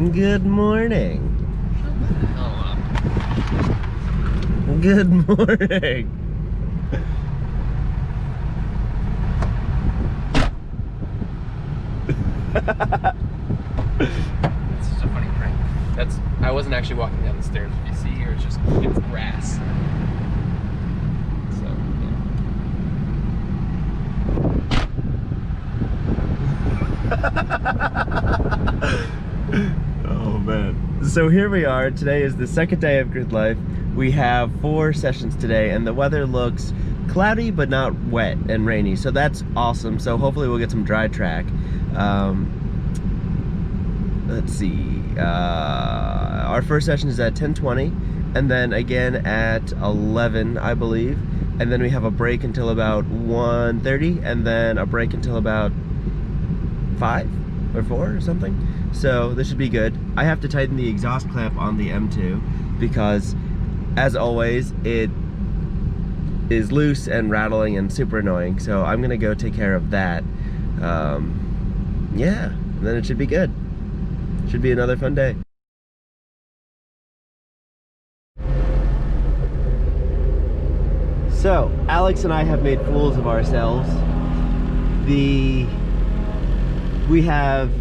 Good morning. Oh, Good morning. it's such a funny prank. I wasn't actually walking down the stairs. If you see here, it's grass. So Oh man. So here we are. Today is the second day of Gridlife. We have 4 sessions today and the weather looks cloudy but not wet and rainy, so that's awesome. So hopefully we'll get some dry track. Let's see, our first session is at 10:20 and then again at 11, I believe, and then we have a break until about 1:30 and then a break until about 5 or 4 or something. So this should be good. I have to tighten the exhaust clamp on the M2 because, as always, it is loose and rattling and super annoying. So I'm gonna go take care of that. Yeah, and then it should be good. Should be another fun day. So Alex and I have made fools of ourselves. We have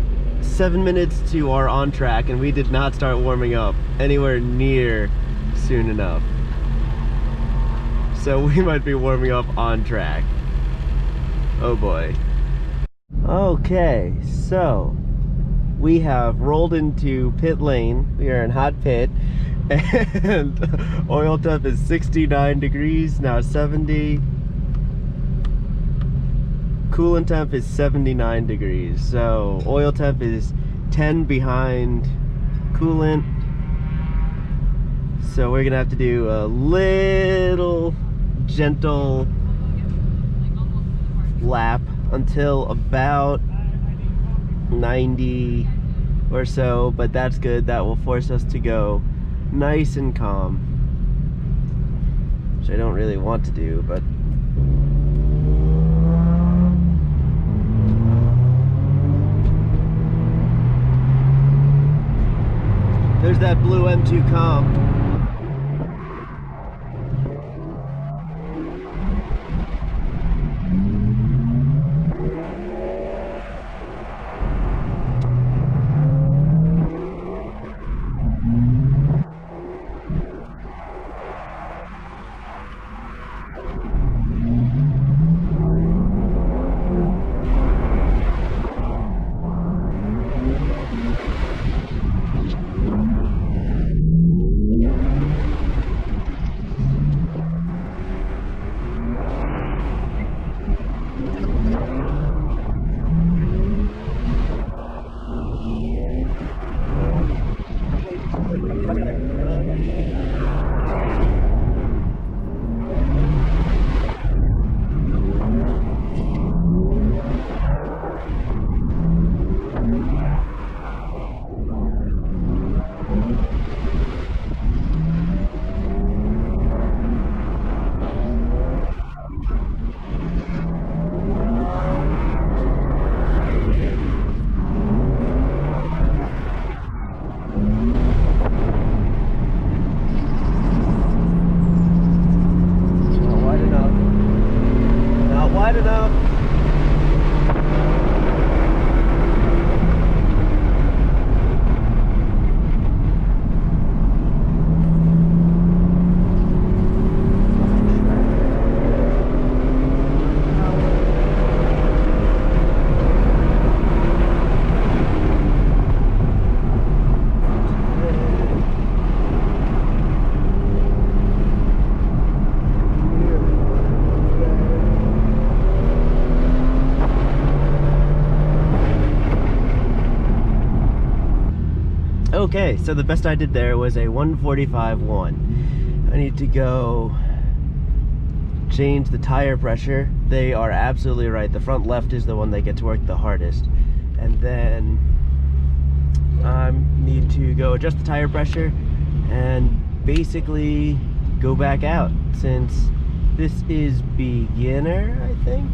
7 minutes to our on track and we did not start warming up anywhere near soon enough. So we might be warming up on track. Oh boy. Okay, so we have rolled into pit lane. We are in hot pit and oil temp is 69 degrees, now 70. Coolant temp is 79 degrees. So oil temp is 10 behind coolant. So we're gonna have to do a little gentle lap until about 90 or so, but that's good. That will force us to go nice and calm, which I don't really want to do, but there's that blue M2 comp. Wide enough. Okay, so the best I did there was a 145.1. I need to go change the tire pressure. They are absolutely right. The front left is the one that gets worked the hardest. And then I need to go adjust the tire pressure and basically go back out, since this is beginner, I think.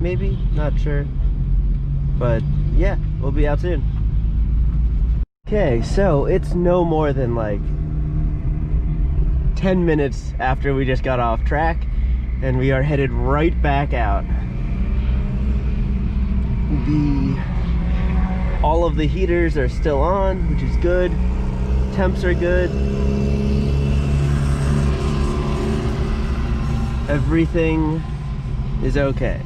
Maybe, not sure. But yeah, we'll be out soon. Okay, so it's no more than like 10 minutes after we just got off track, and we are headed right back out. All of the heaters are still on, which is good. Temps are good. Everything is okay.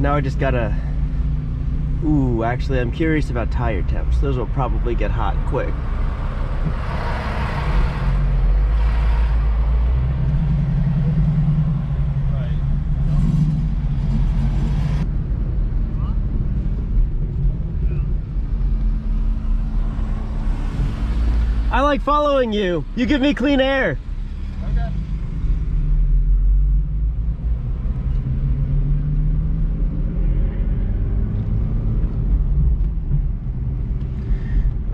Now I just gotta... Ooh, actually I'm curious about tire temps. Those will probably get hot quick. I like following you. You give me clean air.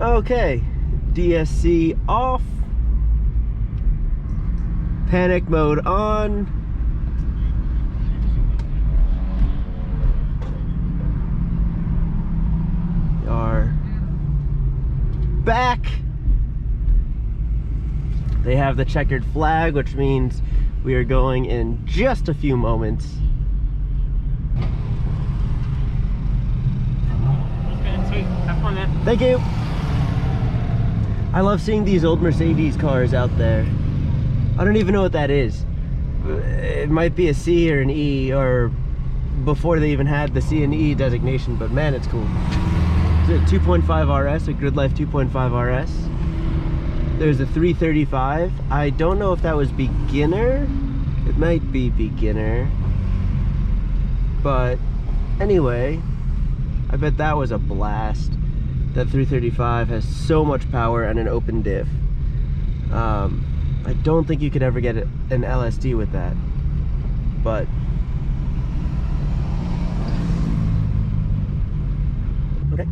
Okay, DSC off, panic mode on. We are back. They have the checkered flag, which means we are going in just a few moments. Okay, sweet. Have fun, man. Thank you. I love seeing these old Mercedes cars out there. I don't even know what that is. It might be a C or an E, or before they even had the C and E designation, but man, it's cool. It's a 2.5 RS, a Gridlife 2.5 RS. There's a 335. I don't know if that was beginner. It might be beginner. But anyway, I bet that was a blast. That 335 has so much power and an open diff. I don't think you could ever get an LSD with that, but okay.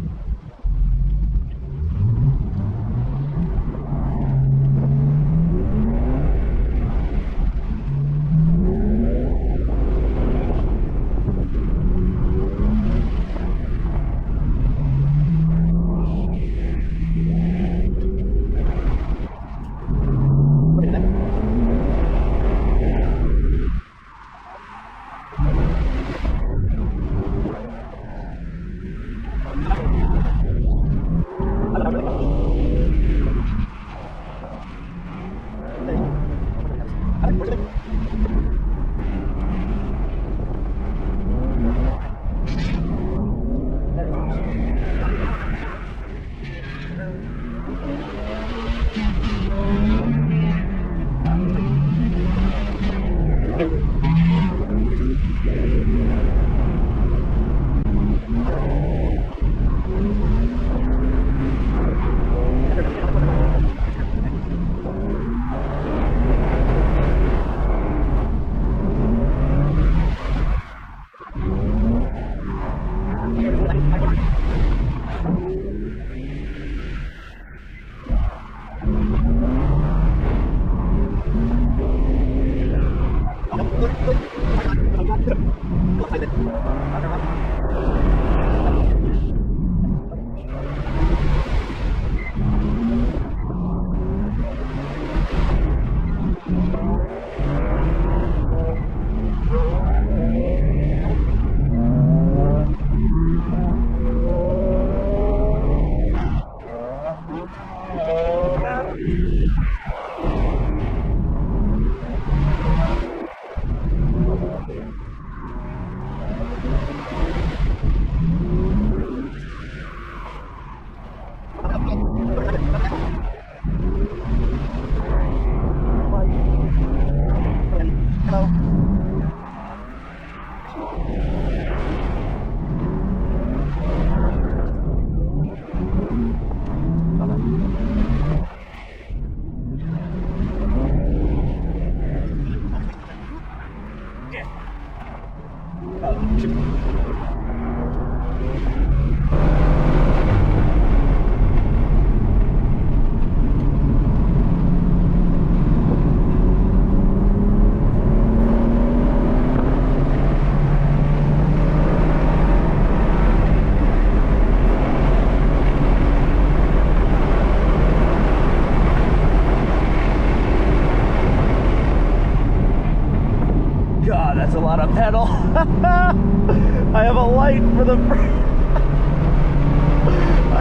light for the I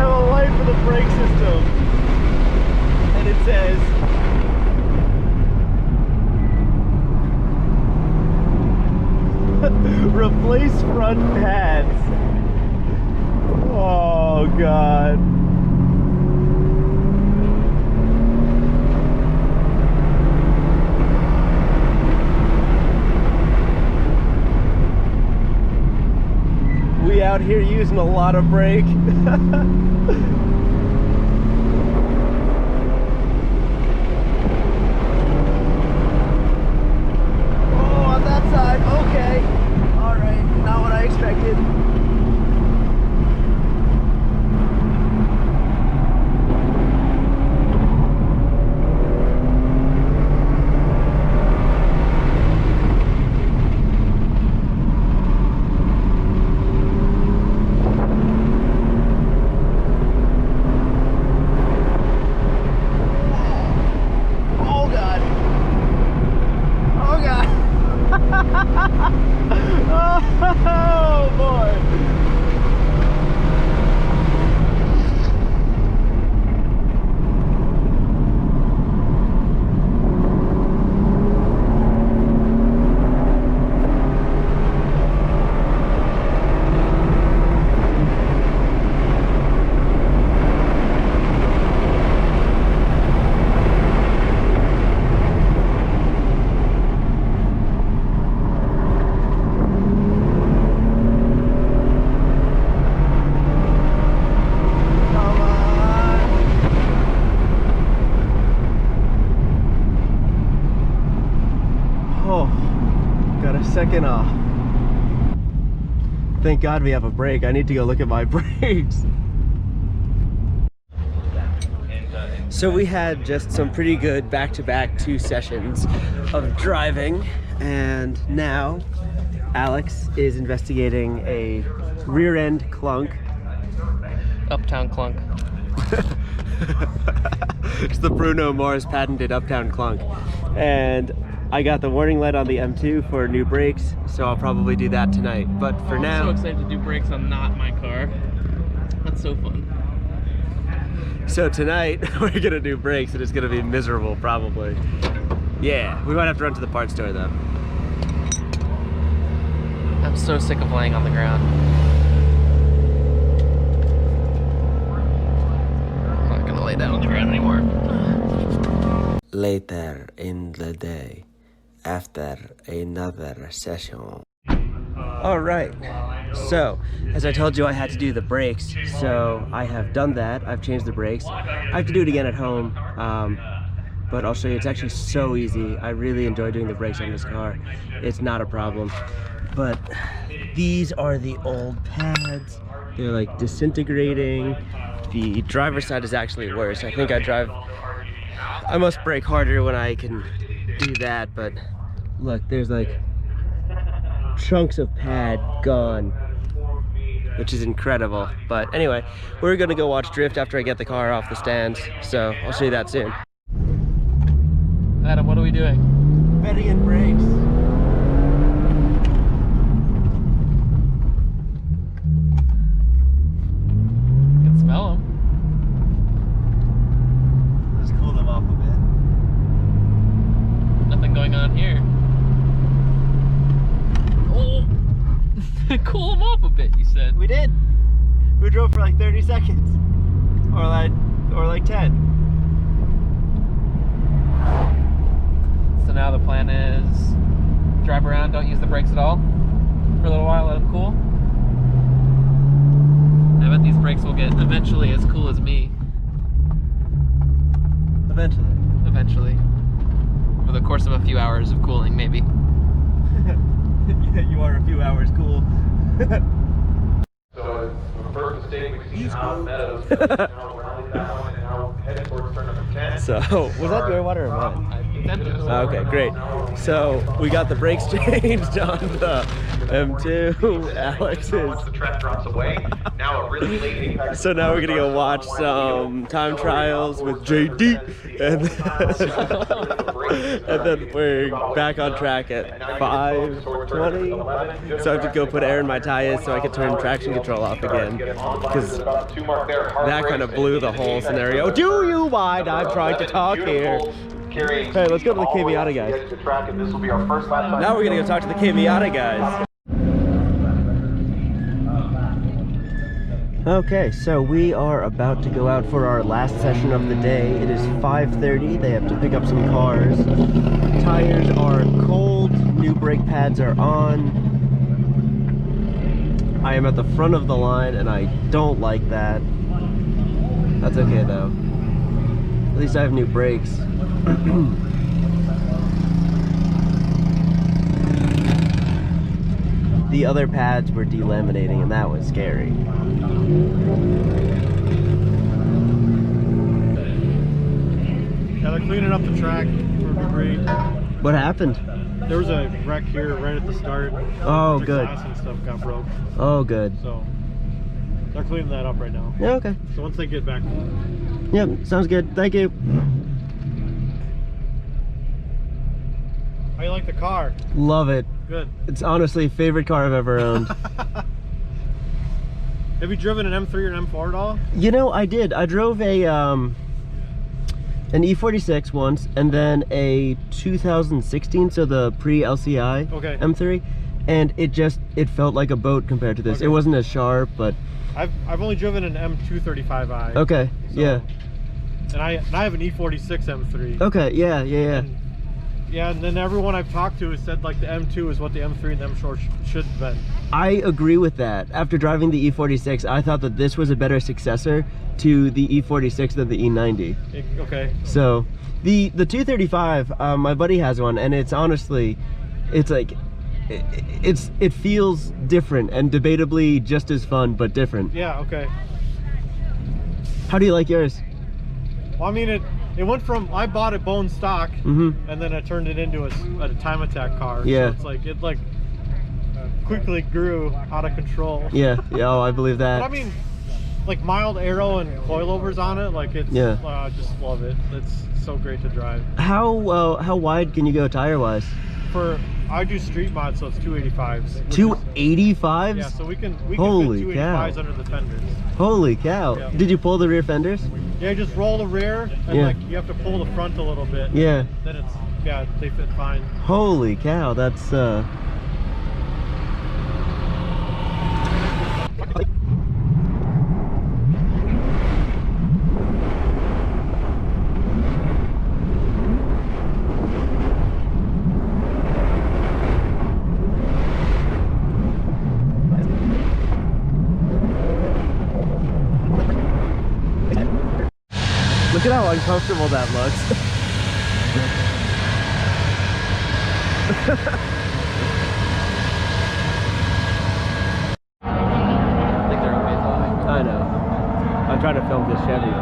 have a light for the brake system, and it says replace front pads. Oh God. We out here using a lot of brake. Oh, on that side, okay. All right, not what I expected. Oh boy. Second off. Thank God we have a brake. I need to go look at my brakes. So we had just some pretty good back-to-back 2 sessions of driving, and now Alex is investigating a rear end clunk. Uptown Clunk. It's the Bruno Mars patented Uptown Clunk. And I got the warning light on the M2 for new brakes, so I'll probably do that tonight. But for now, I'm so excited to do brakes on not my car. That's so fun. So tonight we're gonna do brakes, and it's gonna be miserable probably. Yeah, we might have to run to the parts store though. I'm so sick of laying on the ground. I'm not gonna lay down on the ground anymore. Later in the day, after another session. All right, so as I told you, I had to do the brakes, so I have done that. I've changed the brakes. I have to do it again at home, but I'll show you. It's actually so easy. I really enjoy doing the brakes on this car. It's not a problem. But these are the old pads. They're like disintegrating. The driver's side is actually worse. I think I must brake harder when I can do that, but look, there's like chunks of pad gone, which is incredible. But anyway, we're gonna go watch drift after I get the car off the stands, so I'll show you that soon. Adam, what are we doing? Bedding and brakes. You can smell them. Just cool them off a bit. Nothing going on here. Oh! Cool them off a bit, you said. We did. We drove for like 30 seconds. Or like 10. So now the plan is drive around, don't use the brakes at all for a little while, let them cool. I bet these brakes will get eventually as cool as me. Eventually. Eventually. Over the course of a few hours of cooling, maybe. You are a few hours cool. So the first mistake we see now in Meadows, now rally that one and now heading towards turn number 10. So, was that your water or mine? Okay, great. So we got the brakes changed on the M2. Alex Once the track drops away, now a really late impact. So now we're gonna go watch some time trials with JD, and then we're back on track at 5:20. So I have to go put air in my tires so I can turn traction control off again, because that kind of blew the whole scenario. Do you mind? I'm trying to talk here. Hey, let's go to the K-Miata guys. Now we're gonna go talk to the K-Miata guys. Okay, so we are about to go out for our last session of the day. It is 5:30. They have to pick up some cars. Tires are cold. New brake pads are on. I am at the front of the line, and I don't like that. That's okay, though. At least I have new brakes. The other pads were delaminating, and that was scary. Yeah, they're cleaning up the track for debris. What happened? There was a wreck here right at the start. Oh, The good. glass and stuff got broke. Oh, good. So they're cleaning that up right now. Yeah, okay. So once they get back, Yep, sounds good. Thank you. how you like the car? Love it. Good. It's honestly favorite car I've ever owned. Have you driven an M3 or an M4 at all? You know, I did. I drove a an E46 once, and then a 2016, so the pre-LCI Okay. M3, and it felt like a boat compared to this. Okay. It wasn't as sharp, but I've only driven an M235i. okay, So- yeah. And I have an E46 M3. Okay, yeah. And, yeah, and then everyone I've talked to has said like the M2 is what the M3 and the M4 should have been. I agree with that. After driving the E46, I thought that this was a better successor to the E46 than the E90. Okay. So the 235, my buddy has one, and it's honestly, it's like, it feels different and debatably just as fun, but different. Yeah, okay. How do you like yours? Well, I mean, it went from, I bought it bone stock, Mm-hmm. and then I turned it into a time attack car. Yeah. So it quickly grew out of control. Yeah, oh, I believe But I that. mean, like mild aero and coilovers on it, like it's, Yeah. I just love it. It's so great to drive. How wide can you go tire-wise? I do street mod, so it's 285s. which is- 285s? Yeah, so we can Holy fit 285s under the fenders. Holy cow. Yeah. Did you pull the rear fenders? Yeah, you just roll the rear, and Yeah. like you have to pull the front a little bit. Yeah. Then they fit fine. Holy cow, that's look at how uncomfortable that looks. I think they're okay though. I know. I'm trying to film this Chevy.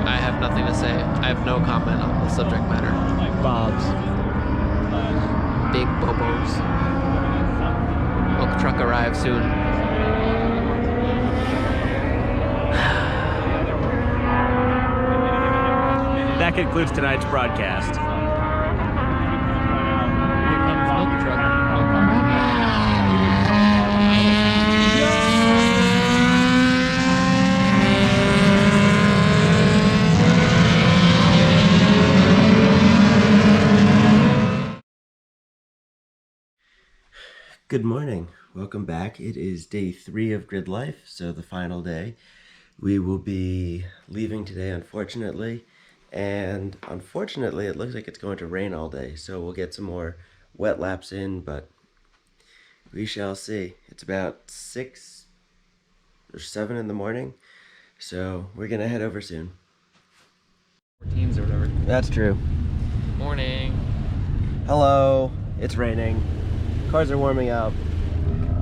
I have nothing to say. I have no comment on the subject matter. Bob's. Big bobos. Hope the truck arrives soon. That concludes tonight's broadcast. Here comes the milk truck. Good morning. Welcome back. It is day 3 of Gridlife, so the final day. We will be leaving today, unfortunately. And unfortunately, it looks like it's going to rain all day, so we'll get some more wet laps in, but we shall see. It's about 6 or 7 in the morning, so we're gonna head over soon. Teams or whatever. That's true. Morning. Hello. It's raining. Cars are warming up.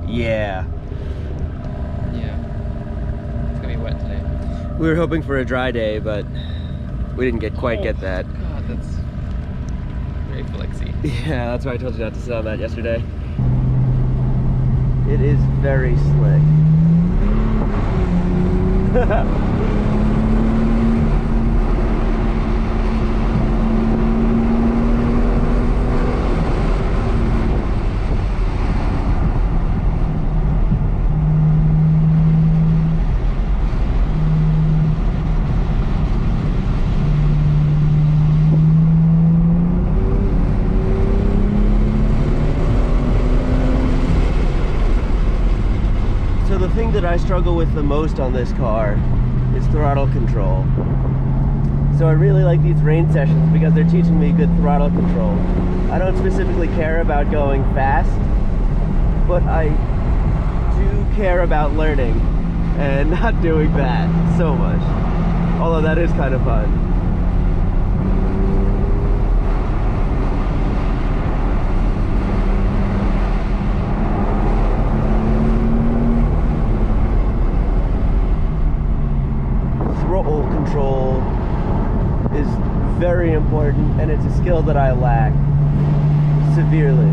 Yeah. Yeah. It's gonna be wet today. We were hoping for a dry day, but We didn't quite get that. God, that's very flexy. Yeah, that's why I told you not to sit on that yesterday. It is very slick. So the thing that I struggle with the most on this car is throttle control. So I really like these rain sessions because they're teaching me good throttle control. I don't specifically care about going fast, but I do care about learning and not doing that so much. Although that is kind of fun. Throttle control is very important, and it's a skill that I lack severely.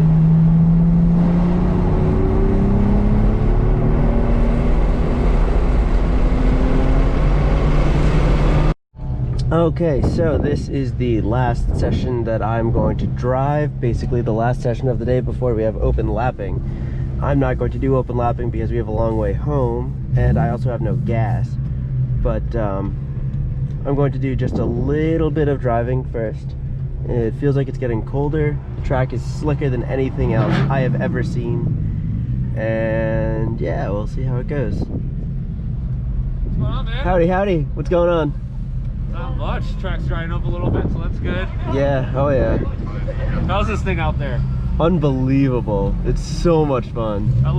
Okay, so this is the last session that I'm going to drive, basically the last session of the day before we have open lapping. I'm not going to do open lapping because we have a long way home, and I also have no gas. But I'm going to do just a little bit of driving first. It feels like it's getting colder. The track is slicker than anything else I have ever seen. And yeah, we'll see how it goes. What's going on, man? Howdy, howdy. What's going on? Not much. Track's drying up a little bit, so that's good. Yeah, oh yeah. How's this thing out there? Unbelievable. It's so much fun. I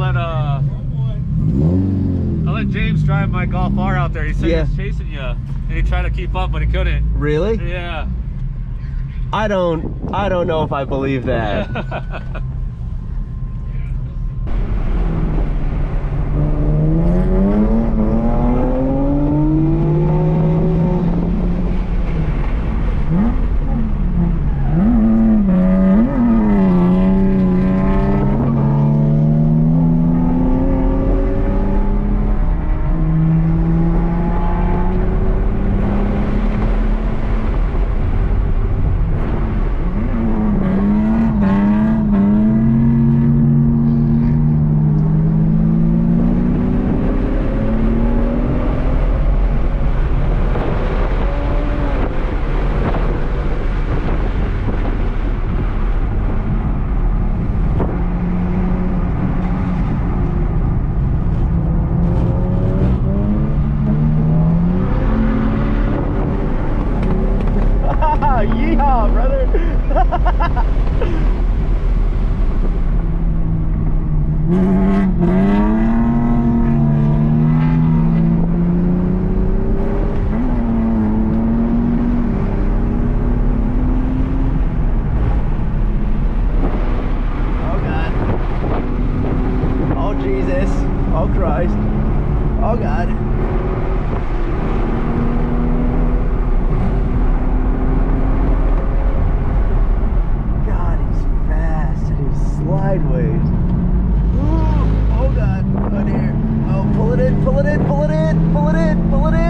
let James drive my Golf R out there. He said he was chasing you, and he tried to keep up, but he couldn't. Really? Yeah. I don't know if I believe that. Yeehaw, brother! Oh God. Oh Jesus. Oh Christ. Oh God. Slideways. Ooh, oh God, oh dear. Oh, pull it in, pull it in, pull it in, pull it in, pull it in.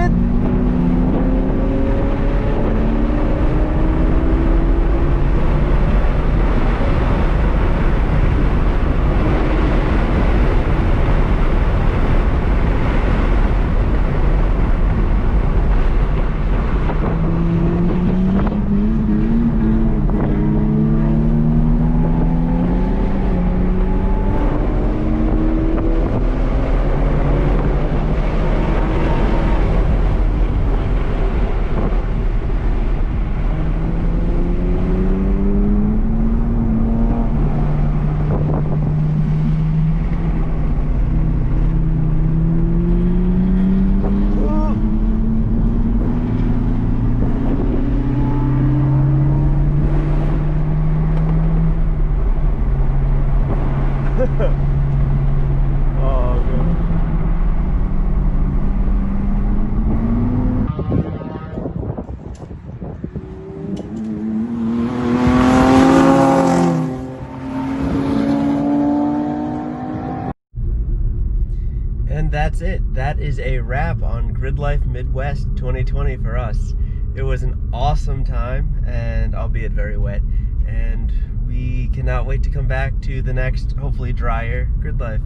And that's it. That is a wrap on Gridlife Midwest 2020 for us. It was an awesome time, and albeit very wet, and we cannot wait to come back to the next, hopefully drier, Gridlife.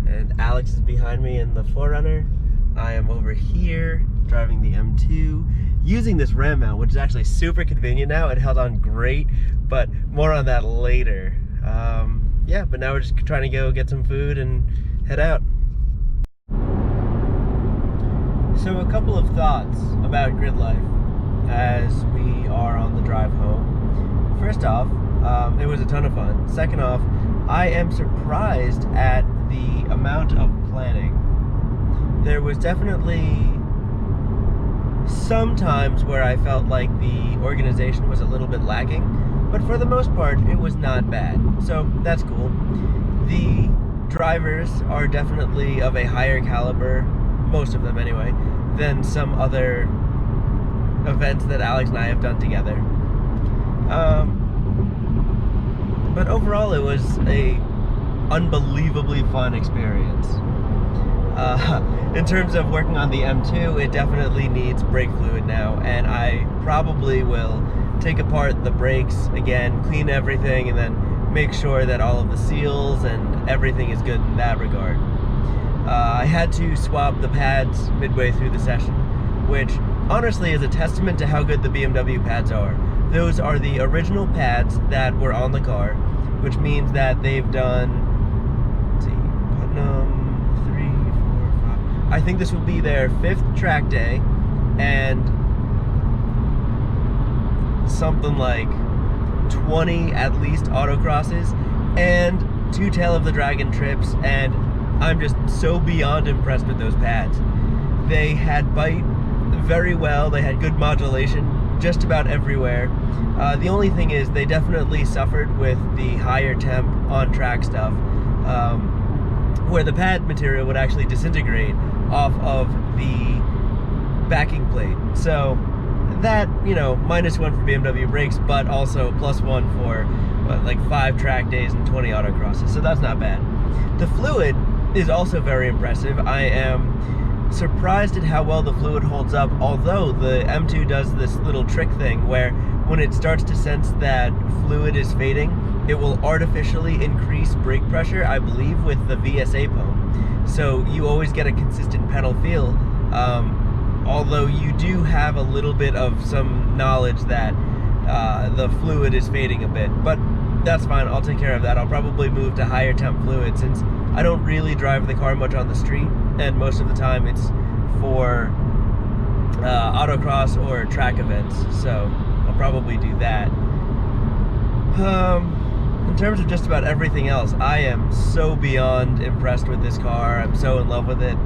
And Alex is behind me in the 4Runner. I am over here driving the M2, using this ram mount, which is actually super convenient now. It held on great, but more on that later. Yeah, but now we're just trying to go get some food and head out. So a couple of thoughts about Gridlife as we are on the drive home. First off, it was a ton of fun. Second off, I am surprised at the amount of planning. There was definitely some times where I felt like the organization was a little bit lacking, but for the most part, it was not bad. So that's cool. The drivers are definitely of a higher caliber, most of them anyway, than some other events that Alex and I have done together. But overall, it was a unbelievably fun experience. In terms of working on the M2, it definitely needs brake fluid now, and I probably will take apart the brakes again, clean everything, and then make sure that all of the seals and everything is good in that regard. I had to swap the pads midway through the session, which honestly is a testament to how good the BMW pads are. Those are the original pads that were on the car, which means that they've done, let's see, Putnam, 3, 4, 5. I think this will be their 5th track day, and something like 20 at least autocrosses, and 2 Tail of the Dragon trips, and I'm just so beyond impressed with those pads. They had bite very well, they had good modulation just about everywhere. The only thing is they definitely suffered with the higher temp on-track stuff, where the pad material would actually disintegrate off of the backing plate. So that, you know, -1 for BMW brakes, but also +1 for what, like 5 track days and 20 autocrosses, so that's not bad. The fluid is also very impressive. I am surprised at how well the fluid holds up, although the M2 does this little trick thing where when it starts to sense that fluid is fading, it will artificially increase brake pressure, I believe, with the VSA pump. So you always get a consistent pedal feel, although you do have a little bit of some knowledge that the fluid is fading a bit, but that's fine, I'll take care of that. I'll probably move to higher temp fluid since I don't really drive the car much on the street, and most of the time it's for autocross or track events, so I'll probably do that. In terms of just about everything else, I am so beyond impressed with this car. I'm so in love with it.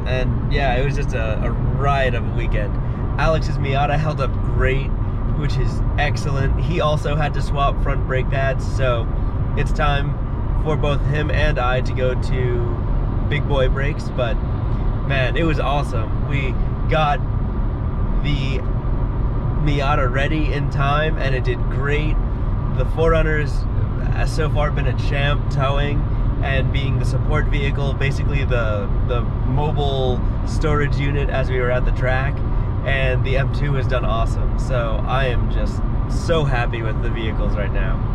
And yeah, it was just a riot of a weekend. Alex's Miata held up great, which is excellent. He also had to swap front brake pads, so it's time for both him and I to go to big boy brakes, but man, it was awesome. We got the Miata ready in time and it did great. The 4Runner's has so far been a champ towing and being the support vehicle, basically the mobile storage unit as we were at the track, and the M2 has done awesome. So I am just so happy with the vehicles right now.